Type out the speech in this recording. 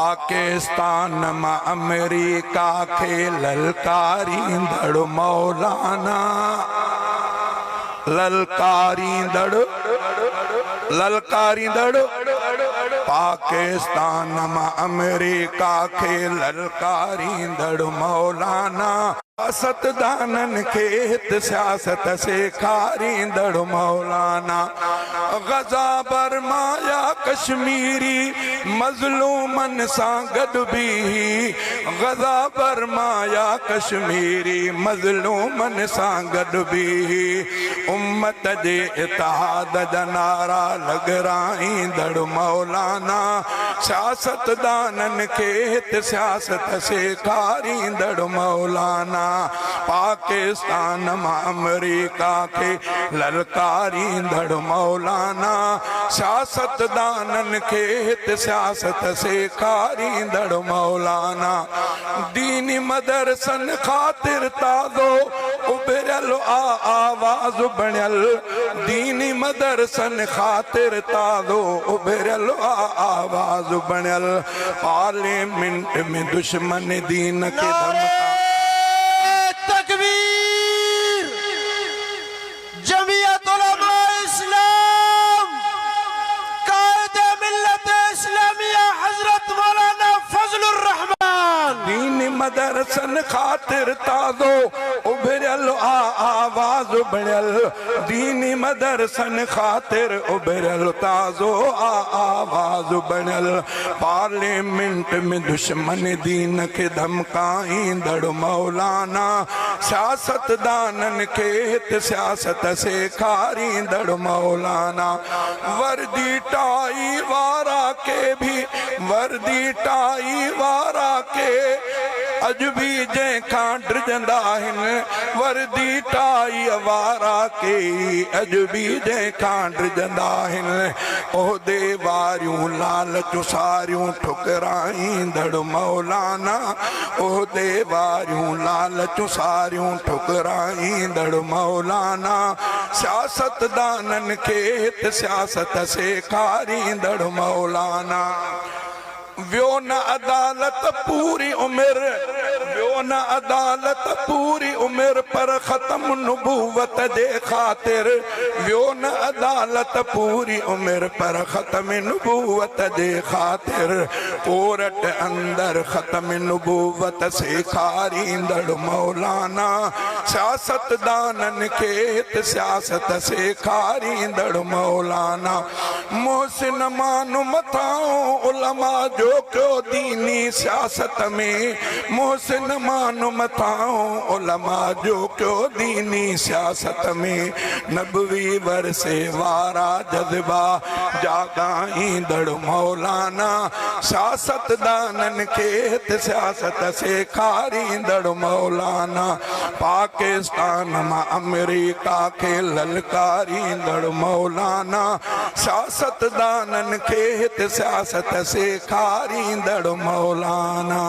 पाकिस्तान में अमेरिका खे ललकारींदड़ मौलाना, ललकारींदड़ पाकिस्तान में अमेरिका खे ललकारींदड़ मौलाना, सियासतदानन खे हित सियासत सेखारींदड़ मौलाना। गज़ा बर्मा या कश्मीरी मज़लूमन सां गॾु बीही, गज़ा बर्मा या कश्मीरी मज़लूमन सां गॾु बीही, उम्मत जे इत्तेहाद जा नारा लॻराईंदड़ मौलाना, सियासतदानन खे हित सियासत सेखारींदड़ मौलाना। पाकिस्तान में अमेरिका खे ललकारींदड़ मौलाना, सियासतदानन खे हित सियासत सेखारींदड़ मौलाना। दीनी मदरसन ख़ातिर ताज़ो उभरियल आवाज़ बणियल, दीनी मदरसन ख़ातिर ताज़ो उभरियल आवाज़ बणियल, पार्लियामेंट में दुश्मन दीन खे धमका। तकबीर। जमीयत उलमा इस्लाम, कायदे मिल्लत इस्लामिया हजरत मौलाना फजलुर रहमान। दीनी मदरसन ख़ातिर ताज़ो उभरियल आवाज़ बणियल, दीनी मदरसन ख़ातिर उभरियल ताज़ो आवाज़ बणियल, पार्लियामेंट में दुश्मन दीन खे धमकाईंदड़ मौलाना, सियासतदानन खे हित सियासत सेखारींदड़ मौलाना। वर्दी टाई वारा के भी, वर्दी टाई वारा के अज भी जंहिंखां डिजंदा आहिनि, वर्दी टाई वारा के अज भी जंहिंखां डिजंदा आहिनि, उहिदे वारियूं लालचूं सारियूं ठुकराईंदड़ मौलाना, उहिदे वारियूं लालचूं सारियूं ठुकराईंदड़ मौलाना, सियासतदानन खे हित सियासत सेखारींदड़ मौलाना। वियो न अदालत पूरी उम्र, वियो न अदालत पूरी उम्र पर ख़त्म नबूवत जे ख़ातिर, वियो न अदालत पूरी उम्र पर ख़त्म नबूवत जे ख़ातिर, कोर्ट अंदर ख़त्म नबूवत सेखारींदड़ मौलाना, सियासतदानन खे हित सियासत सेखारींदड़ मौलाना। मोहसिन मानू मथां उलमा जो क्यों दीनी सियासत में, मोहसिन मानू मथां उलमा जो क्यों दीनी सियासत में, नबवी वरसे वारा जज्बा जागाईंदड़ मौलाना, सियासतदानन खे हित सियासत सेखारींदड़ मौलाना। पाकिस्तान में अमेरिका खे ललकारींदड़ मौलाना, सियासतदानन खे हित सियासत सेखारींदड़ मौलाना।